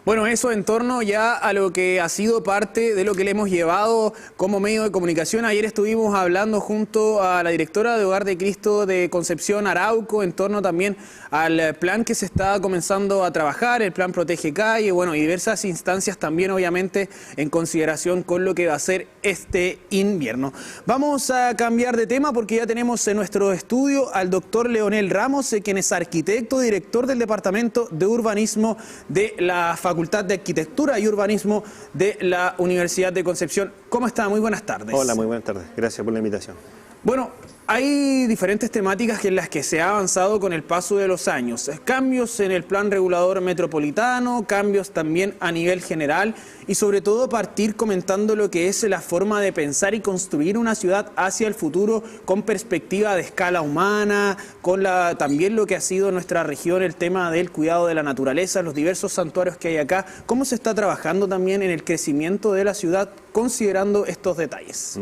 Bueno, eso en torno ya a lo que ha sido parte de lo que le hemos llevado como medio de comunicación. Ayer estuvimos hablando junto a la directora de Hogar de Cristo de Concepción, Arauco, en torno también al plan que se está comenzando a trabajar, el plan Protege Calle, bueno, y diversas instancias también obviamente en consideración con lo que va a ser este invierno. Vamos a cambiar de tema porque ya tenemos en nuestro estudio al doctor Leonel Ramos, quien es arquitecto, director del Departamento de Urbanismo de la Facultad de Arquitectura y Urbanismo de la Universidad de Concepción. ¿Cómo está? Muy buenas tardes. Hola, muy buenas tardes. Gracias por la invitación. Bueno, hay diferentes temáticas en las que se ha avanzado con el paso de los años. Cambios en el plan regulador metropolitano, cambios también a nivel general y sobre todo partir comentando lo que es la forma de pensar y construir una ciudad hacia el futuro con perspectiva de escala humana, con también lo que ha sido nuestra región, el tema del cuidado de la naturaleza, los diversos santuarios que hay acá. ¿Cómo se está trabajando también en el crecimiento de la ciudad considerando estos detalles?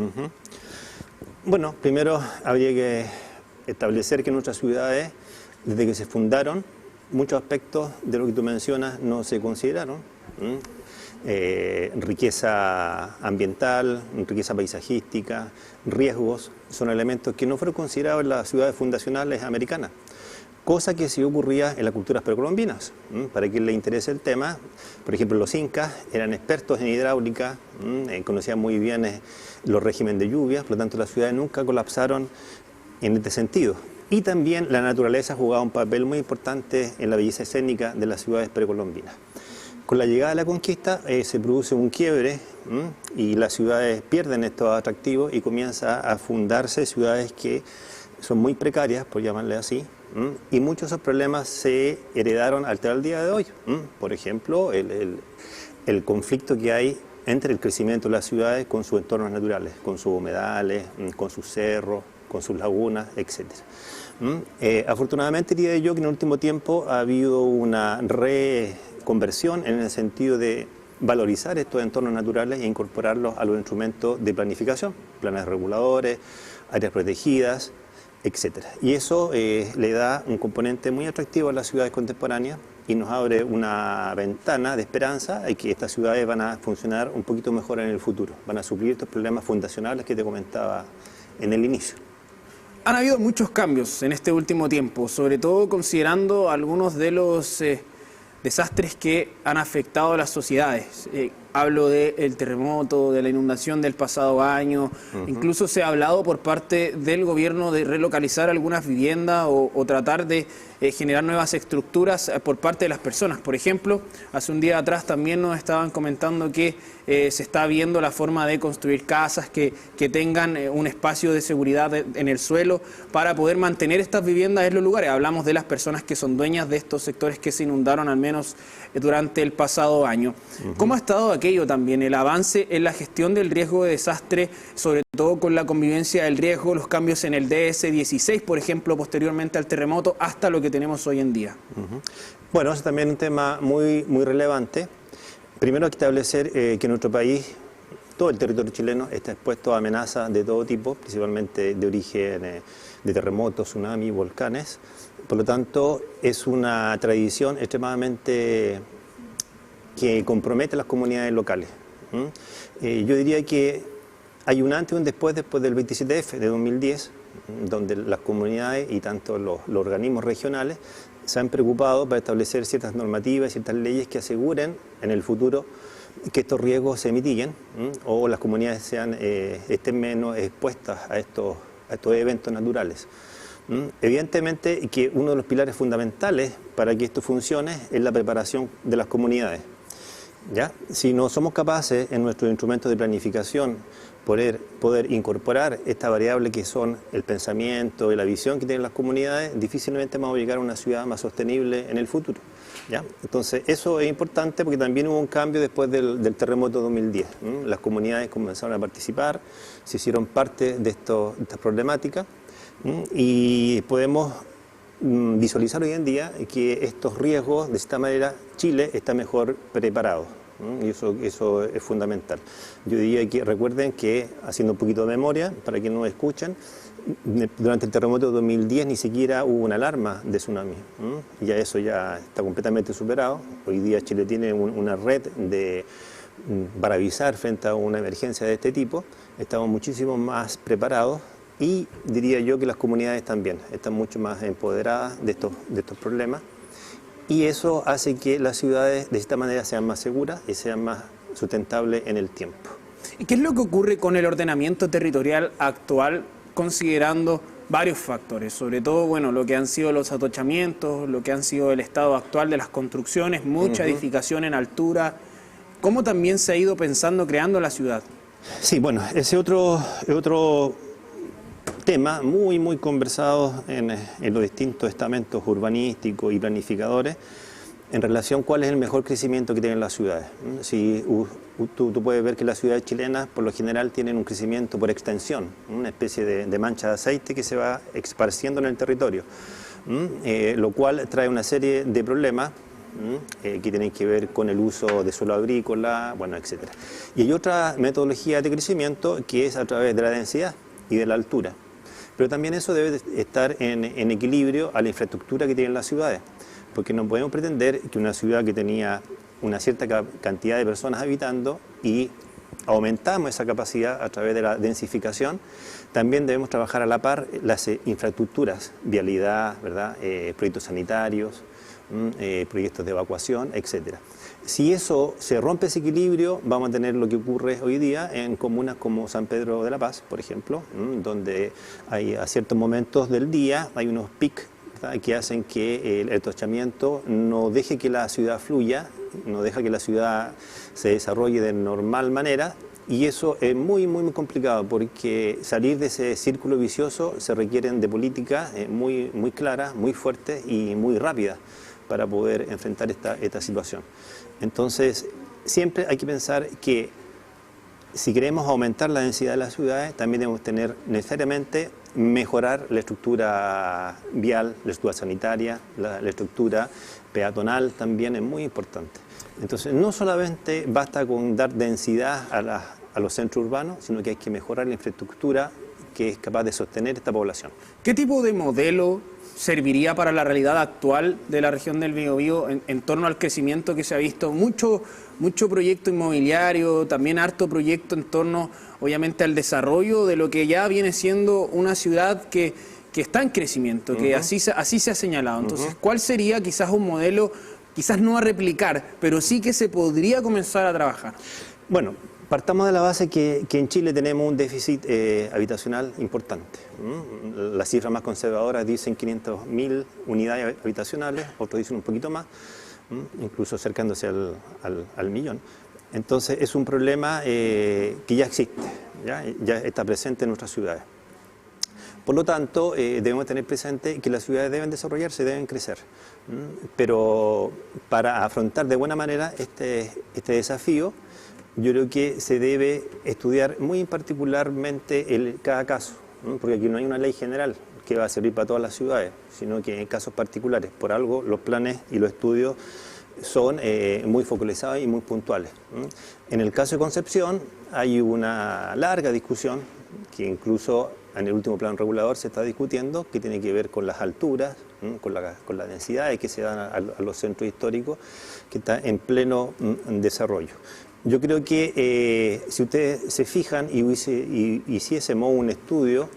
Bueno, primero habría que establecer que nuestras ciudades, desde que se fundaron, muchos aspectos de lo que tú mencionas no se consideraron. Riqueza ambiental, riqueza paisajística, riesgos, son elementos que no fueron considerados en las ciudades fundacionales americanas. Cosa que sí ocurría en las culturas precolombinas. Para quien le interese el tema, por ejemplo, los incas eran expertos en hidráulica, conocían muy bien los regímenes de lluvias, por lo tanto las ciudades nunca colapsaron en este sentido. Y también la naturaleza jugaba un papel muy importante en la belleza escénica de las ciudades precolombinas. Con la llegada de la conquista se produce un quiebre y las ciudades pierden estos atractivos y comienza a fundarse ciudades que son muy precarias, por llamarle así, y muchos de esos problemas se heredaron hasta el día de hoy. Por ejemplo, el conflicto que hay entre el crecimiento de las ciudades con sus entornos naturales, con sus humedales, con sus cerros, con sus lagunas, etc. Afortunadamente diría yo que en el último tiempo ha habido una reconversión en el sentido de valorizar estos entornos naturales e incorporarlos a los instrumentos de planificación, planes reguladores, áreas protegidas, etcétera. Y eso le da un componente muy atractivo a las ciudades contemporáneas y nos abre una ventana de esperanza de que estas ciudades van a funcionar un poquito mejor en el futuro, van a suplir estos problemas fundacionales que te comentaba en el inicio. Han habido muchos cambios en este último tiempo, sobre todo considerando algunos de los desastres que han afectado a las sociedades. Hablo del terremoto, de la inundación del pasado año, incluso se ha hablado por parte del gobierno de relocalizar algunas viviendas o tratar de generar nuevas estructuras por parte de las personas. Por ejemplo, hace un día atrás también nos estaban comentando que se está viendo la forma de construir casas que tengan un espacio de seguridad en el suelo para poder mantener estas viviendas en los lugares. Hablamos de las personas que son dueñas de estos sectores que se inundaron al menos durante el pasado año. ¿Cómo ha estado aquello también, el avance en la gestión del riesgo de desastre, sobre todo con la convivencia del riesgo, los cambios en el DS-16, por ejemplo, posteriormente al terremoto, hasta lo que tenemos hoy en día? Bueno, es también un tema muy relevante. Primero hay que establecer que en nuestro país, todo el territorio chileno está expuesto a amenazas de todo tipo, principalmente de origen de terremotos, tsunamis, volcanes. Por lo tanto, es una tradición extremadamente que compromete a las comunidades locales. Yo diría que hay un antes y un después del 27F de 2010, donde las comunidades y tanto los organismos regionales se han preocupado para establecer ciertas normativas, ciertas leyes que aseguren en el futuro que estos riesgos se mitiguen o las comunidades estén menos expuestas a estos eventos naturales. Evidentemente que uno de los pilares fundamentales para que esto funcione es la preparación de las comunidades. ¿Ya? Si no somos capaces en nuestros instrumentos de planificación poder incorporar esta variable que son el pensamiento y la visión que tienen las comunidades, difícilmente vamos a llegar a una ciudad más sostenible en el futuro. ¿Ya? Entonces eso es importante porque también hubo un cambio después del terremoto 2010. Las comunidades comenzaron a participar, se hicieron parte de estas problemáticas y podemos visualizar hoy en día que estos riesgos, de esta manera, Chile está mejor preparado. Y eso es fundamental. Yo diría que recuerden que, haciendo un poquito de memoria, para quienes nos escuchan, durante el terremoto de 2010 ni siquiera hubo una alarma de tsunami. Ya eso ya está completamente superado. Hoy día Chile tiene una red para avisar frente a una emergencia de este tipo. Estamos muchísimo más preparados y diría yo que las comunidades también están mucho más empoderadas de estos problemas. Y eso hace que las ciudades de esta manera sean más seguras y sean más sustentables en el tiempo. ¿Y qué es lo que ocurre con el ordenamiento territorial actual, considerando varios factores? Sobre todo, bueno, lo que han sido los atochamientos, lo que han sido el estado actual de las construcciones, mucha edificación en altura. ¿Cómo también se ha ido pensando, creando la ciudad? Sí, bueno, ese otro tema muy conversado en los distintos estamentos urbanísticos y planificadores en relación a cuál es el mejor crecimiento que tienen las ciudades. Si tú puedes ver que las ciudades chilenas por lo general tienen un crecimiento por extensión, una especie de mancha de aceite que se va esparciendo en el territorio, lo cual trae una serie de problemas que tienen que ver con el uso de suelo agrícola, bueno, etc. Y hay otra metodología de crecimiento que es a través de la densidad y de la altura. Pero también eso debe estar en equilibrio a la infraestructura que tienen las ciudades, porque no podemos pretender que una ciudad que tenía una cierta cantidad de personas habitando y aumentamos esa capacidad a través de la densificación, también debemos trabajar a la par las infraestructuras, vialidad, ¿verdad? Proyectos sanitarios, proyectos de evacuación, etc. Si eso se rompe ese equilibrio, vamos a tener lo que ocurre hoy día en comunas como San Pedro de la Paz, por ejemplo, donde hay a ciertos momentos del día hay unos picos que hacen que el atochamiento no deje que la ciudad fluya, no deja que la ciudad se desarrolle de normal manera, y eso es muy complicado porque salir de ese círculo vicioso se requieren de políticas muy claras, muy fuertes y muy rápidas para poder enfrentar esta situación. Entonces, siempre hay que pensar que si queremos aumentar la densidad de las ciudades, también debemos tener necesariamente mejorar la estructura vial, la estructura sanitaria, la estructura peatonal también es muy importante. Entonces, no solamente basta con dar densidad a los centros urbanos, sino que hay que mejorar la infraestructura que es capaz de sostener esta población. ¿Qué tipo de modelo serviría para la realidad actual de la región del Biobío en torno al crecimiento que se ha visto? Mucho proyecto inmobiliario, también harto proyecto en torno, obviamente, al desarrollo de lo que ya viene siendo una ciudad que está en crecimiento, que así se ha señalado. Entonces, ¿cuál sería quizás un modelo, quizás no a replicar, pero sí que se podría comenzar a trabajar? Bueno, partamos de la base que en Chile tenemos un déficit habitacional importante. Las cifras más conservadoras dicen 500.000 unidades habitacionales, otros dicen un poquito más, incluso acercándose al millón. Entonces es un problema que ya existe, ya está presente en nuestras ciudades. Por lo tanto, debemos tener presente que las ciudades deben desarrollarse, deben crecer. Pero para afrontar de buena manera este desafío, yo creo que se debe estudiar muy particularmente cada caso, porque aquí no hay una ley general que va a servir para todas las ciudades, sino que en casos particulares. Por algo los planes y los estudios son muy focalizados y muy puntuales. En el caso de Concepción hay una larga discusión que incluso en el último plan regulador se está discutiendo, que tiene que ver con las alturas, con las densidades que se dan a los centros históricos, que está en pleno desarrollo. Yo creo que si ustedes se fijan y hiciésemos un estudio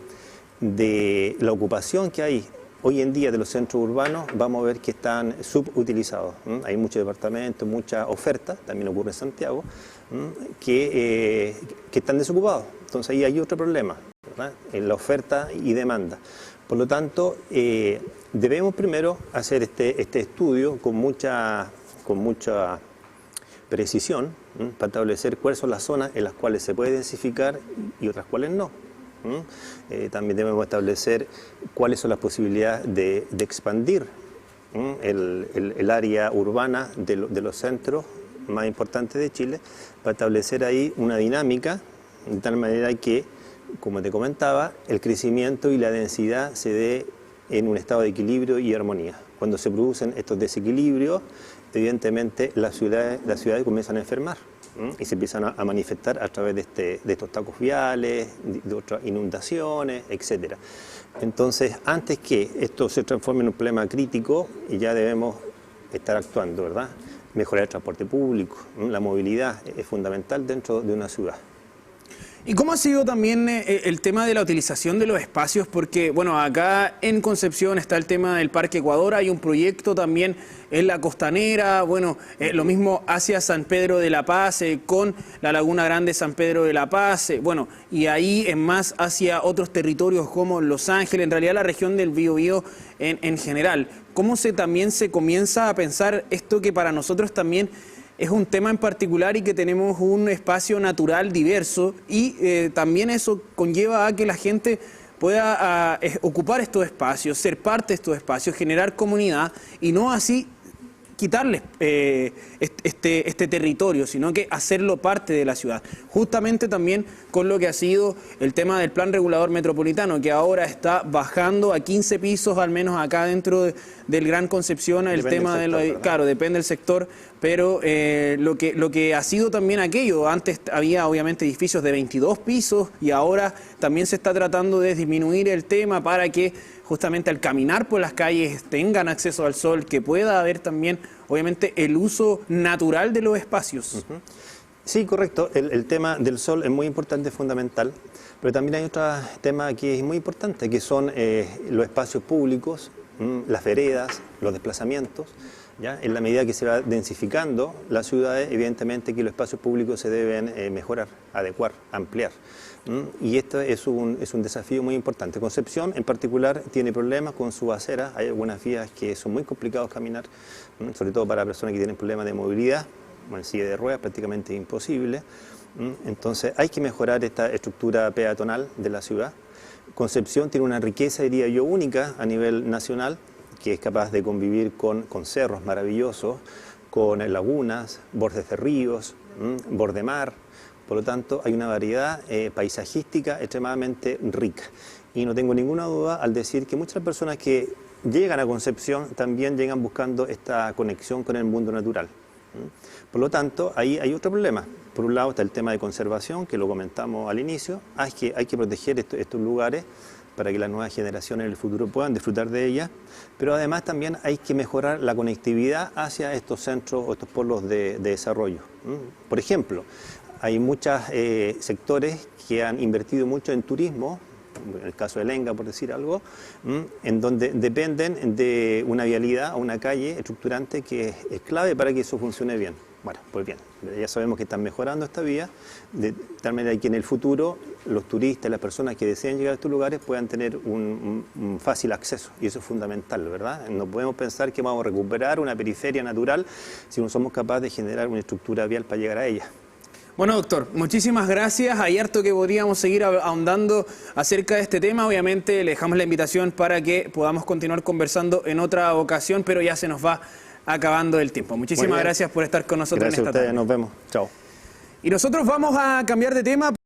de la ocupación que hay hoy en día de los centros urbanos, vamos a ver que están subutilizados. Hay muchos departamentos, mucha oferta, también ocurre en Santiago, que están desocupados. Entonces ahí hay otro problema, ¿verdad? En la oferta y demanda. Por lo tanto, debemos primero hacer este estudio con mucha precisión, para establecer cuáles son las zonas en las cuales se puede densificar y otras cuales no. También debemos establecer cuáles son las posibilidades de expandir el área urbana de los centros más importantes de Chile, para establecer ahí una dinámica de tal manera que, como te comentaba, el crecimiento y la densidad se dé en un estado de equilibrio y armonía. Cuando se producen estos desequilibrios, evidentemente las ciudades comienzan a enfermar. y se empiezan a manifestar a través de estos tacos viales, de otras inundaciones, etcétera. Entonces, antes que esto se transforme en un problema crítico, ya debemos estar actuando, ¿verdad? Mejorar el transporte público, la movilidad es fundamental dentro de una ciudad. ¿Y cómo ha sido también el tema de la utilización de los espacios? Porque, bueno, acá en Concepción está el tema del Parque Ecuador, hay un proyecto también en la Costanera, bueno, lo mismo hacia San Pedro de la Paz, con la Laguna Grande San Pedro de la Paz, bueno, y ahí en más hacia otros territorios como Los Ángeles, en realidad la región del Biobío en general. ¿Cómo también se comienza a pensar esto que para nosotros también es un tema en particular y que tenemos un espacio natural diverso y también eso conlleva a que la gente pueda ocupar estos espacios, ser parte de estos espacios, generar comunidad y no así quitarles este territorio, sino que hacerlo parte de la ciudad. Justamente también con lo que ha sido el tema del Plan Regulador Metropolitano, que ahora está bajando a 15 pisos, al menos acá dentro del Gran Concepción, el tema de lo, claro, depende del sector, pero lo que ha sido también aquello, antes había obviamente edificios de 22 pisos y ahora también se está tratando de disminuir el tema para que justamente al caminar por las calles tengan acceso al sol, que pueda haber también, obviamente, el uso natural de los espacios. Sí, correcto. El tema del sol es muy importante, fundamental, pero también hay otro tema que es muy importante, que son los espacios públicos, las veredas, los desplazamientos. ¿Ya? En la medida que se va densificando las ciudades, evidentemente que los espacios públicos se deben mejorar, adecuar, ampliar. Y esto es un desafío muy importante. Concepción, en particular, tiene problemas con sus aceras. Hay algunas vías que son muy complicados caminar, sobre todo para personas que tienen problemas de movilidad, como en silla de ruedas, prácticamente imposible. Entonces, hay que mejorar esta estructura peatonal de la ciudad. Concepción tiene una riqueza, diría yo, única a nivel nacional, que es capaz de convivir con cerros maravillosos, con lagunas, bordes de ríos, bordemar. Por lo tanto, hay una variedad paisajística extremadamente rica. Y no tengo ninguna duda al decir que muchas personas que llegan a Concepción también llegan buscando esta conexión con el mundo natural. Por lo tanto, ahí hay otro problema. Por un lado está el tema de conservación, que lo comentamos al inicio. Hay que proteger estos lugares para que las nuevas generaciones en el futuro puedan disfrutar de ellas, pero además también hay que mejorar la conectividad hacia estos centros o estos polos de desarrollo. Por ejemplo, hay muchos sectores que han invertido mucho en turismo, en el caso de Lenga, por decir algo, en donde dependen de una vialidad o una calle estructurante que es clave para que eso funcione bien. Bueno, pues bien, ya sabemos que están mejorando esta vía, de tal manera que en el futuro los turistas, las personas que deseen llegar a estos lugares puedan tener un fácil acceso, y eso es fundamental, ¿verdad? No podemos pensar que vamos a recuperar una periferia natural si no somos capaces de generar una estructura vial para llegar a ella. Bueno, doctor, muchísimas gracias. Hay harto que podríamos seguir ahondando acerca de este tema. Obviamente le dejamos la invitación para que podamos continuar conversando en otra ocasión, pero ya se nos va acabando el tiempo. Muchísimas gracias por estar con nosotros en esta tarde. Gracias a ustedes, nos vemos. Chao. Y nosotros vamos a cambiar de tema.